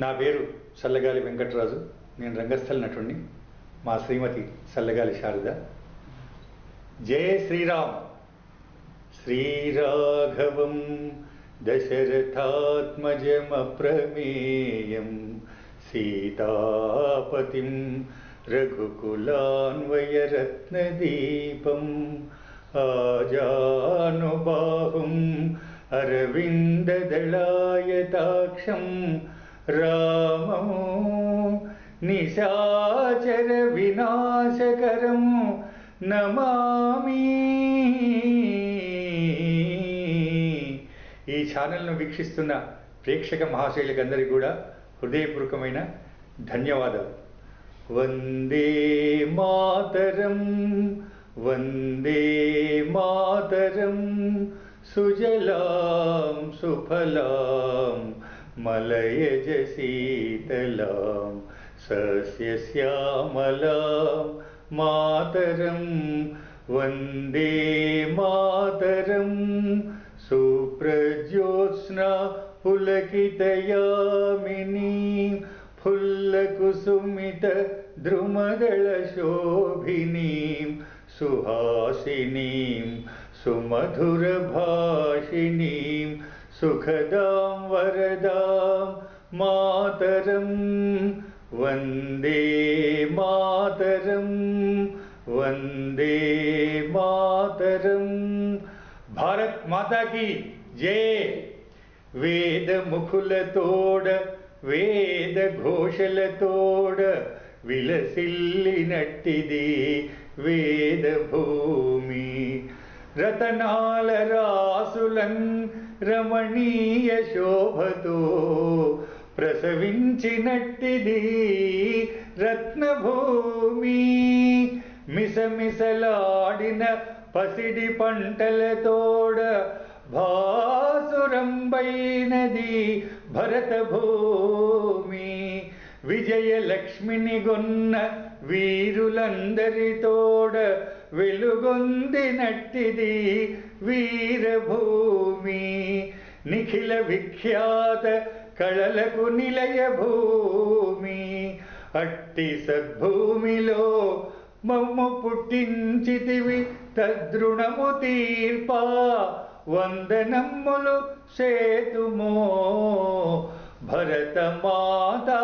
నా పేరు చల్లగాలి వెంకటరాజు. నేను రంగస్థల నటుడిని. మా శ్రీమతి చల్లగాలి శారద. జయ శ్రీరామ్. శ్రీరాఘవం దశరథాత్మజమప్రమేయం సీతాపతిం రఘుకులాన్వయరత్నదీపం ఆజానుబాహుం అరవిందదళాయతాక్షం రామం నిశాచర వినాశకరం నమామి. ఈ ఛానల్ను వీక్షిస్తున్న ప్రేక్షక మహాశైలకందరికీ కూడా హృదయపూర్వకమైన ధన్యవాదాలు. వందే మాతరం, వందే మాతరం, సుజలాం సుఫలాం మలయజ శీతలాం సస్యశ్యామలాం మాతరం. వందే మాతరం, సుప్రజ్యోత్స్నా పులకితయామినీ ఫుల్లకుసుమిత ద్రుమదళ శోభినీం సుహాసినీం సుమధుర భాషినీం సుఖదాం వరదాం మాతరం. వందే మాతరం, వందే మాతరం. భారత్ మాతా కీ జై. వేద ముఖులతోడ వేద ఘోషలతోడ విలసిల్లినట్టిది వేద భూమి. రతనాల రాసులన్ రమణీయ శోభతో ప్రసవించినట్టిది రత్నభూమి. మిసమిసలాడిన పసిడి పంటలతోడ భాసురంబైనది భరత భూమి. విజయలక్ష్మిని గొన్న వీరులందరితోడ వెలుగొందినట్టిది వీరభూమి. నిఖిల విఖ్యాత కళలకు నిలయ భూమి. అట్టి సద్భూమిలో మమ్ము పుట్టించితివి తద్రుణము తీర్పా వందనమ్ములు సేతుమో భరత మాతా.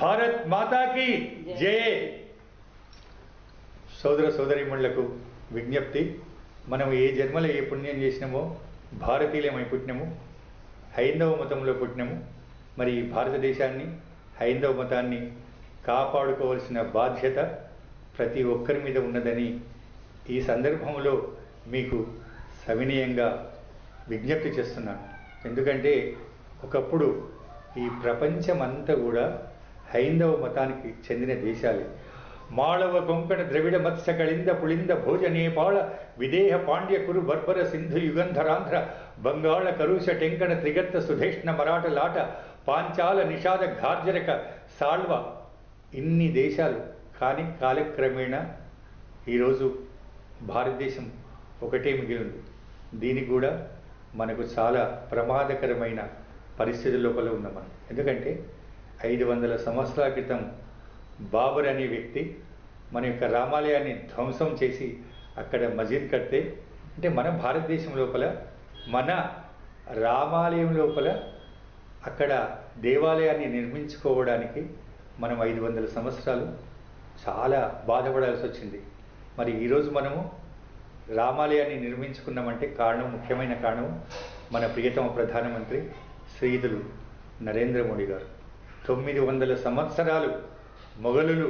భారత్ మాతాకి జై. సోదర సోదరీమణులకు విజ్ఞప్తి. మనం ఏ జన్మలో ఏ పుణ్యం చేసినామో భారతీయులమై పుట్టినాము, హైందవ మతంలో పుట్టినాము. మరి భారతదేశాన్ని, హైందవ మతాన్ని కాపాడుకోవాల్సిన బాధ్యత ప్రతి ఒక్కరి మీద ఉన్నదని ఈ సందర్భంలో మీకు సవినయంగా విజ్ఞప్తి చేస్తున్నాను. ఎందుకంటే ఒకప్పుడు ఈ ప్రపంచమంతా కూడా హైందవ మతానికి చెందిన దేశాలే. మాళవ కొంకణ ద్రవిడ మత్స్య కళింద పుళింద భోజ నేపాళ విదేహ పాండ్య కురు బర్బర సింధు యుగంధరాంధ్ర బంగాళ కరుష టెంకణ త్రిగర్త సుధేష్ణ మరాఠ లాట పాంచాల నిషాద ఘార్జరక సాళ్వ, ఇన్ని దేశాలు. కానీ కాలక్రమేణా ఈరోజు భారతదేశం ఒకటే మిగిలింది. దీనికి కూడా మనకు చాలా ప్రమాదకరమైన పరిస్థితుల లోపల ఉన్నాం మనం. ఎందుకంటే 500 సంవత్సరాల క్రితం బాబర్ అనే వ్యక్తి మన యొక్క రామాలయాన్ని ధ్వంసం చేసి అక్కడ మసీద్ కడితే, అంటే మన భారతదేశం లోపల మన రామాలయం లోపల అక్కడ దేవాలయాన్ని నిర్మించుకోవడానికి మనం 500 సంవత్సరాలు చాలా బాధపడాల్సి వచ్చింది. మరి ఈరోజు మనము రామాలయాన్ని నిర్మించుకున్నామంటే కారణం, ముఖ్యమైన కారణం మన ప్రియతమ ప్రధానమంత్రి శ్రీయుతులు నరేంద్ర మోడీ గారు. 900 సంవత్సరాలు మొఘలులు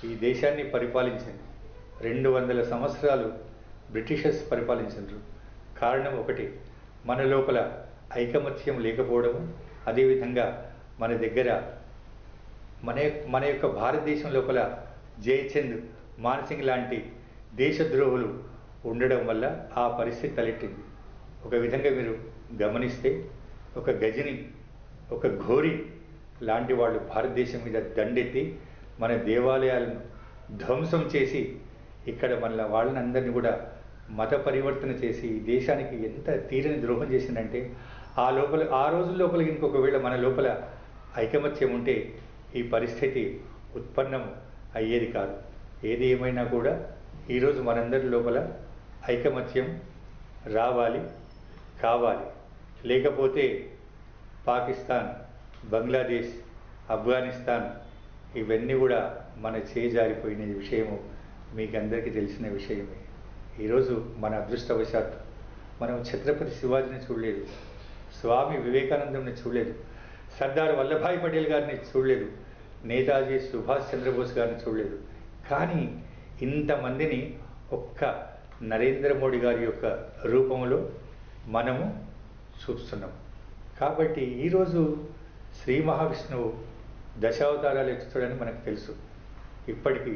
ఈ దేశాన్ని పరిపాలించింది, 200 సంవత్సరాలు బ్రిటిషర్స్ పరిపాలించారు. కారణం ఒకటి, మన లోపల ఐకమత్యం లేకపోవడము. అదేవిధంగా మన దగ్గర మన యొక్క భారతదేశం లోపల జయచంద్, మాన్సింగ్ లాంటి దేశద్రోహులు ఉండడం వల్ల ఆ పరిస్థితి తలెట్టింది. ఒక విధంగా మీరు గమనిస్తే ఒక గజని, ఒక ఘోరి లాంటి వాళ్ళు భారతదేశం మీద దండెత్తి మన దేవాలయాలను ధ్వంసం చేసి ఇక్కడ మన వాళ్ళని అందరినీ కూడా మత పరివర్తన చేసి దేశానికి ఎంత తీరని ద్రోహం చేసిందంటే ఆ రోజుల లోపల ఇంకొకవేళ మన లోపల ఐకమత్యం ఉంటే ఈ పరిస్థితి ఉత్పన్నం అయ్యేది కాదు. ఏది ఏమైనా కూడా ఈరోజు మనందరి లోపల ఐకమత్యం రావాలి, కావాలి. లేకపోతే పాకిస్తాన్, బంగ్లాదేశ్, ఆఫ్ఘనిస్తాన్ ఇవన్నీ కూడా మన చేజారిపోయిన విషయము మీకు అందరికీ తెలిసిన విషయమే. ఈరోజు మన అదృష్టవశాత్తు మనం ఛత్రపతి శివాజీని చూడలేదు, స్వామి వివేకానందంని చూడలేదు, సర్దార్ వల్లభాయ్ పటేల్ గారిని చూడలేదు, నేతాజీ సుభాష్ చంద్రబోస్ గారిని చూడలేదు. కానీ ఇంతమందిని ఒక్క నరేంద్ర మోడీ గారి యొక్క రూపంలో మనము చూస్తున్నాం. కాబట్టి ఈరోజు శ్రీ మహావిష్ణువు దశావతారాలు ఎత్తుతాడని మనకు తెలుసు. ఇప్పటికీ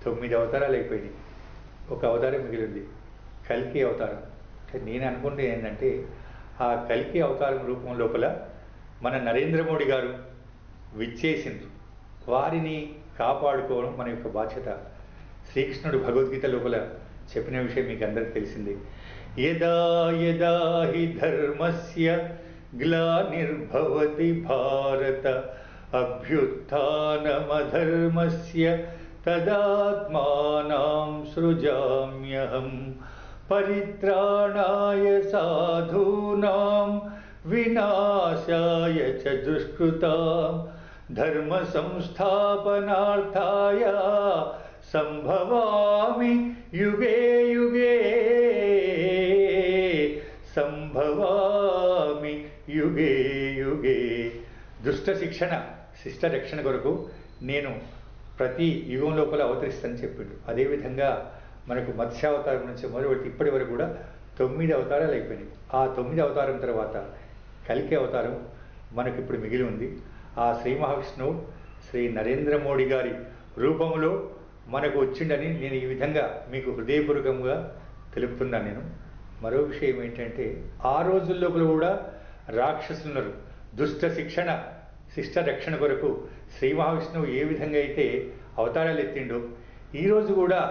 9 అవతారాలు అయిపోయినాయి. ఒక అవతారం మిగిలింది, కల్కి అవతారం. నేను అనుకుంటే ఏంటంటే ఆ కల్కి అవతారం రూపం లోపల మన నరేంద్ర మోడీ గారు విచ్చేసిండ్రు. వారిని కాపాడుకోవడం మన యొక్క బాధ్యత. శ్రీకృష్ణుడు భగవద్గీత లోపల చెప్పిన విషయం మీకు అందరికీ తెలిసింది. యదా యదా హి ధర్మస్య గ్లానిర్భవతి భారత అభ్యుత్థానమధర్మస్య తదాత్మానాం సృజామ్యహం పరిత్రాణాయ సాధూనాం వినాశాయ చ దుష్కృతాం ధర్మ సంస్థాపనార్థాయ సంభవామి యుగే యుగే సంభవామి యుగే యుగే. దుష్ట శిక్షణ, శిష్ట రక్షణ కొరకు నేను ప్రతి యుగం లోపల అవతరిస్తానని చెప్పిండు. అదేవిధంగా మనకు మత్స్యావతారం నుంచి మొదలుపెట్టి ఇప్పటి వరకు కూడా 9 అవతారాలు అయిపోయినాయి. ఆ 9 అవతారం తర్వాత కల్కి అవతారం మనకు ఇప్పుడు మిగిలి ఉంది. ఆ శ్రీ మహావిష్ణువు శ్రీ నరేంద్ర మోడీ గారి రూపంలో మనకు వచ్చిండని నేను ఈ విధంగా మీకు హృదయపూర్వకంగా తెలుపుతున్నాను. నేను మరో విషయం ఏంటంటే ఆ రోజుల లోపల కూడా రాక్షసులున్నారు. దుష్ట శిక్షణ, శిష్ట రక్షణ కొరకు శ్రీ మహావిష్ణువు ఏ విధంగా అయితే అవతారాలు ఎత్తిండో ఈరోజు కూడా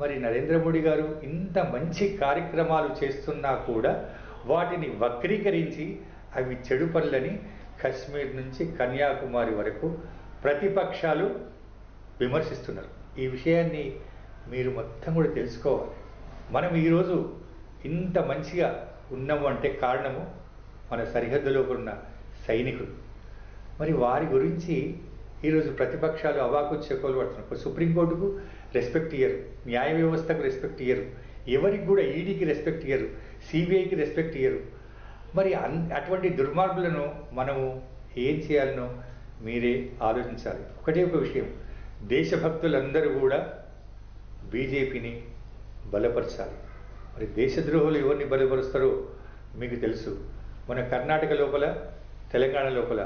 మరి నరేంద్ర మోడీ గారు ఇంత మంచి కార్యక్రమాలు చేస్తున్నా కూడా వాటిని వక్రీకరించి అవి చెడు పనులని కశ్మీర్ నుంచి కన్యాకుమారి వరకు ప్రతిపక్షాలు విమర్శిస్తున్నారు. ఈ విషయాన్ని మీరు మొత్తం కూడా తెలుసుకోవాలి. మనం ఈరోజు ఇంత మంచిగా ఉన్నాము అంటే కారణము మన సరిహద్దులో ఉన్న సైనికులు. మరి వారి గురించి ఈరోజు ప్రతిపక్షాలు అవాకు చెక్కులు పడుతున్నారు. సుప్రీంకోర్టుకు రెస్పెక్ట్ ఇయ్యరు, న్యాయ వ్యవస్థకు రెస్పెక్ట్ ఇయ్యరు, ఎవరికి కూడా ఈడీకి రెస్పెక్ట్ ఇయ్యరు, సిబిఐకి రెస్పెక్ట్ ఇయ్యరు. మరి అటువంటి దుర్మార్గులను మనము ఏం చేయాలనో మీరే ఆలోచించాలి. ఒకటే ఒక విషయం, దేశభక్తులందరూ కూడా బీజేపీని బలపరచాలి. మరి దేశద్రోహులు ఎవరిని బలపరుస్తారో మీకు తెలుసు. మన కర్ణాటక లోపల, తెలంగాణ లోపల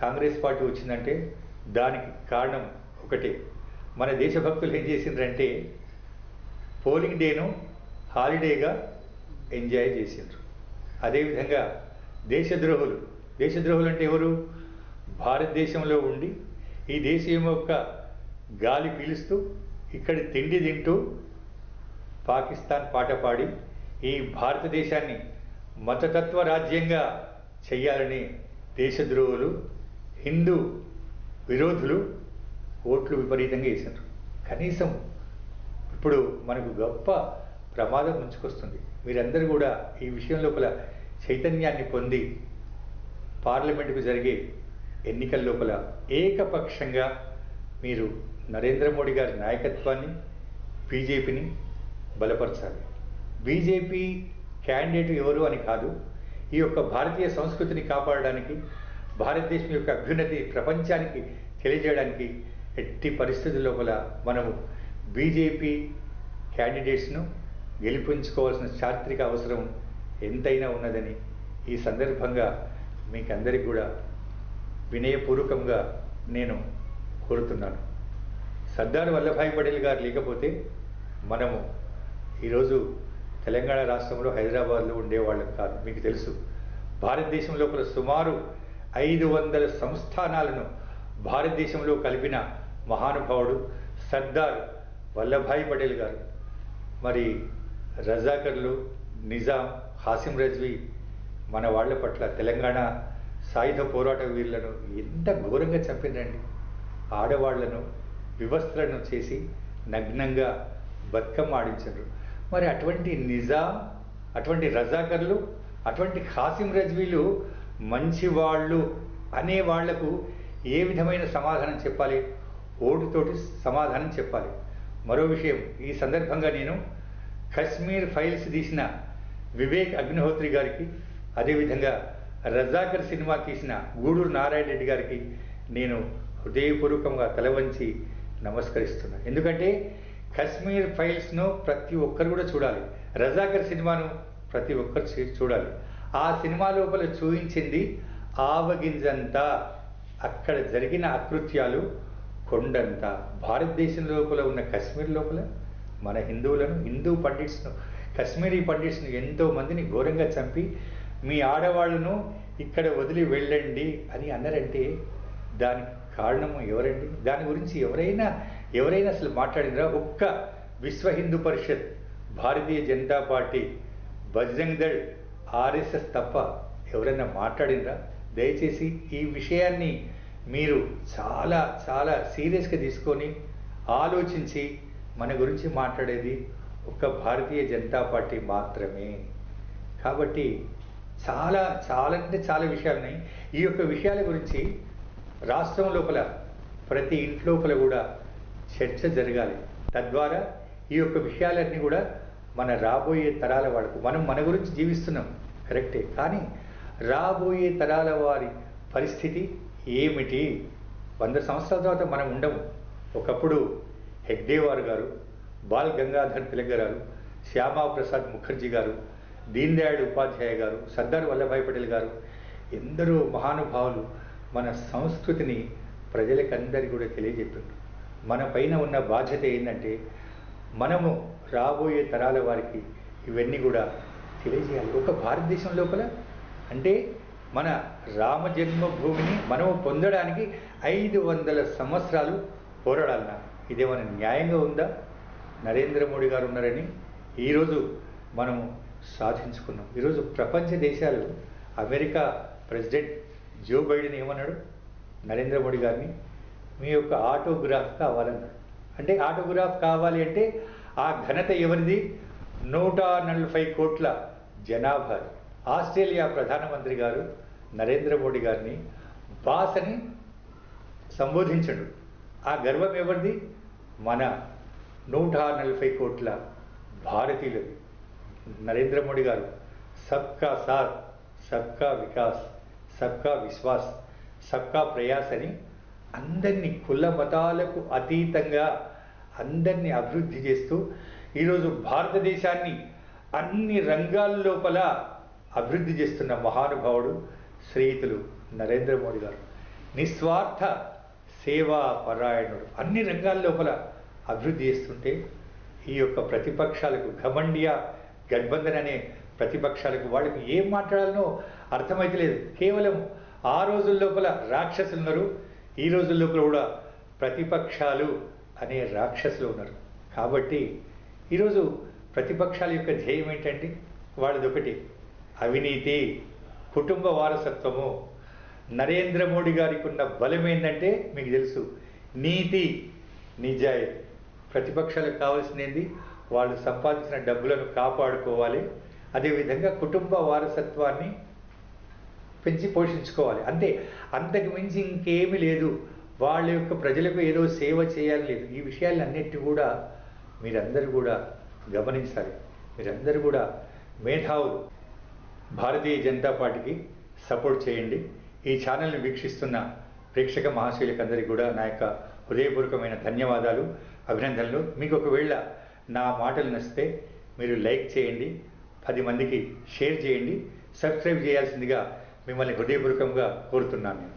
కాంగ్రెస్ పార్టీ వచ్చిందంటే దానికి కారణం ఒకటే. మన దేశభక్తులు ఏం చేసిండ్రంటే పోలింగ్ డేను హాలిడేగా ఎంజాయ్ చేసిండ్రు. అదేవిధంగా దేశద్రోహులు అంటే ఎవరు? భారతదేశంలో ఉండి ఈ దేశం యొక్క గాలి పీలుస్తూ ఇక్కడ తిండి తింటూ పాకిస్తాన్ పాట పాడి ఈ భారతదేశాన్ని మతతత్వ రాజ్యంగా చెయ్యాలని దేశద్రోహులు, హిందూ విరోధులు ఓట్లు విపరీతంగా వేశారు. కనీసం ఇప్పుడు మనకు గొప్ప ప్రమాదం ముంచుకొస్తుంది. మీరందరూ కూడా ఈ విషయం లోపల చైతన్యాన్ని పొంది పార్లమెంటుకు జరిగే ఎన్నికల లోపల ఏకపక్షంగా మీరు నరేంద్ర మోడీ గారి నాయకత్వాన్ని, బీజేపీని బలపరచాలి. బీజేపీ క్యాండిడేట్ ఎవరు అని కాదు, ఈ యొక్క భారతీయ సంస్కృతిని కాపాడడానికి, భారతదేశం యొక్క అభ్యున్నతి ప్రపంచానికి తెలియజేయడానికి ఎట్టి పరిస్థితుల లోపల మనము బీజేపీ క్యాండిడేట్స్ను గెలిపించుకోవాల్సిన చారిత్రక అవసరం ఎంతైనా ఉన్నదని ఈ సందర్భంగా మీకందరికీ కూడా వినయపూర్వకంగా నేను కోరుతున్నాను. సర్దార్ వల్లభాయ్ పటేల్ గారు లేకపోతే మనము ఈరోజు తెలంగాణ రాష్ట్రంలో హైదరాబాద్లో ఉండేవాళ్ళం కాదు. మీకు తెలుసు, భారతదేశం లోపల సుమారు 500 సంస్థానాలను భారతదేశంలో కలిపిన మహానుభావుడు సర్దార్ వల్లభాయ్ పటేల్ గారు. మరి రజాకర్లు, నిజాం, హాసిం రజ్వీ మన వాళ్ళ పట్ల తెలంగాణ సాయుధ పోరాట వీరులను ఎంత ఘోరంగా చంపిందండి. ఆడవాళ్లను వివస్త్రను చేసి నగ్నంగా బతుకమ్మ ఆడించారు. మరి అటువంటి నిజాం, అటువంటి రజాకర్లు, అటువంటి హాసిం రజ్వీలు మంచివాళ్ళు అనే వాళ్లకు ఏ విధమైన సమాధానం చెప్పాలి? ఓటుతోటి సమాధానం చెప్పాలి. మరో విషయం, ఈ సందర్భంగా నేను కశ్మీర్ ఫైల్స్ తీసిన వివేక్ అగ్నిహోత్రి గారికి, అదేవిధంగా రజాకర్ సినిమా తీసిన గూడూరు నారాయణ రెడ్డి గారికి నేను హృదయపూర్వకంగా తలవంచి నమస్కరిస్తున్నాను. ఎందుకంటే కశ్మీర్ ఫైల్స్ను ప్రతి ఒక్కరు కూడా చూడాలి, రజాకర్ సినిమాను ప్రతి ఒక్కరు చూడాలి. ఆ సినిమా లోపల చూపించింది ఆవగింజంతా, అక్కడ జరిగిన అకృత్యాలు కొండంత. భారతదేశం లోపల ఉన్న కశ్మీర్ లోపల మన హిందువులను, హిందూ పండిట్స్ను, కశ్మీరీ పండిట్స్ను ఎంతో మందిని ఘోరంగా చంపి మీ ఆడవాళ్లను ఇక్కడ వదిలి వెళ్ళండి అని అన్నారంటే దానికి కారణము ఎవరండి? దాని గురించి ఎవరైనా అసలు మాట్లాడినరా? ఒక్క విశ్వ హిందూ పరిషత్, భారతీయ జనతా పార్టీ, బజరంగ్ దళ్, ఆర్ఎస్ఎస్ తప్ప ఎవరైనా మాట్లాడినరా? దయచేసి ఈ విషయాన్ని మీరు చాలా చాలా సీరియస్గా తీసుకొని ఆలోచించి మన గురించి మాట్లాడేది ఒక్క భారతీయ జనతా పార్టీ మాత్రమే. కాబట్టి చాలా చాలా అంటే చాలా విషయాలున్నాయి. ఈ యొక్క విషయాల గురించి రాష్ట్రం లోపల ప్రతి ఇంట్లోపల కూడా చర్చ జరగాలి. తద్వారా ఈ యొక్క విషయాలన్నీ కూడా మన రాబోయే తరాల వాళ్ళకు, మనం మన గురించి జీవిస్తున్నాం కరెక్టే, కానీ రాబోయే తరాల వారి పరిస్థితి ఏమిటి? 100 సంవత్సరాల తర్వాత మనం ఉండము. ఒకప్పుడు హెగ్డేవార్ గారు, బాల్ గంగాధర్ తిలక్ గారు, శ్యామా ప్రసాద్ ముఖర్జీ గారు, దీన్ దయాళ్ ఉపాధ్యాయ గారు, సర్దార్ వల్లభాయ్ పటేల్ గారు, ఎందరో మహానుభావులు మన సంస్కృతిని ప్రజలకందరికీ కూడా తెలియజెప్పారు. మన పైన ఉన్న బాధ్యత ఏంటంటే మనము రాబోయే తరాల వారికి ఇవన్నీ కూడా తెలియజేయాలి. ఒక భారతదేశం లోపల అంటే మన రామ జన్మభూమిని మనము పొందడానికి 500 సంవత్సరాలు పోరాడాలన్నా ఇదేమైనా న్యాయంగా ఉందా? నరేంద్ర మోడీ గారు ఉన్నారని ఈరోజు మనము సాధించుకున్నాం. ఈరోజు ప్రపంచ దేశాలు, అమెరికా ప్రెసిడెంట్ జో బైడెన్ ఏమన్నాడు? నరేంద్ర మోడీ గారిని మీ యొక్క ఆటోగ్రాఫ్ కావాలన్నాడు. అంటే ఆటోగ్రాఫ్ కావాలి అంటే ఆ ఘనత ఎవరిది? 140 కోట్ల జనాభా. ఆస్ట్రేలియా ప్రధానమంత్రి గారు నరేంద్ర మోడీ గారిని బాస్ అని సంబోధించడు. ఆ గర్వం ఎవరిది? మన 140 కోట్ల భారతీయులది. నరేంద్ర మోడీ గారు సబ్కా సాత్, సబ్కా వికాస్, సబ్కా విశ్వాస్, సబ్కా ప్రయాస్ అని అందరినీ, కుల మతాలకు అతీతంగా అందరినీ అభివృద్ధి చేస్తూ ఈరోజు భారతదేశాన్ని అన్ని రంగాల లోపల అభివృద్ధి చేస్తున్న మహానుభావుడు శ్రీయుతులు నరేంద్ర మోడీ గారు. నిస్వార్థ సేవా పరాయణుడు, అన్ని రంగాల లోపల అభివృద్ధి చేస్తుంటే ఈ యొక్క ప్రతిపక్షాలకు, ఘమండియా గఠబంధన్ అనే ప్రతిపక్షాలకు వాళ్ళకి ఏం మాట్లాడాలనో అర్థమైతే లేదు. కేవలం ఆ రోజుల లోపల రాక్షసులు ఉన్నారు, ఈ రోజుల లోపల కూడా ప్రతిపక్షాలు అనే రాక్షసులు ఉన్నారు. కాబట్టి ఈరోజు ప్రతిపక్షాల యొక్క ధ్యేయం ఏంటంటే వాళ్ళది ఒకటి, అవినీతి, కుటుంబ వారసత్వము. నరేంద్ర మోడీ గారికి ఉన్న బలం ఏంటంటే మీకు తెలుసు, నీతి, నిజాయితీ. ప్రతిపక్షాలకు కావాల్సింది వాళ్ళు సంపాదించిన డబ్బులను కాపాడుకోవాలి, అదేవిధంగా కుటుంబ వారసత్వాన్ని పెంచి పోషించుకోవాలి. అంతే, అంతకు మించి ఇంకేమీ లేదు. వాళ్ళ యొక్క ప్రజలకు ఏదో సేవ చేయాలి లేదు. ఈ విషయాలన్నిటి కూడా మీరందరూ కూడా గమనించాలి. మీరందరూ కూడా మేధావులు. భారతీయ జనతా పార్టీకి సపోర్ట్ చేయండి. ఈ ఛానల్ని వీక్షిస్తున్న ప్రేక్షక మహాశయులకందరికీ కూడా నా యొక్క హృదయపూర్వకమైన ధన్యవాదాలు, అభినందనలు. మీకు ఒకవేళ నా మాటలు నచ్చితే మీరు లైక్ చేయండి, 10 మందికి షేర్ చేయండి, సబ్స్క్రైబ్ చేయాల్సిందిగా మిమ్మల్ని హృదయపూర్వకంగా కోరుతున్నాను నేను.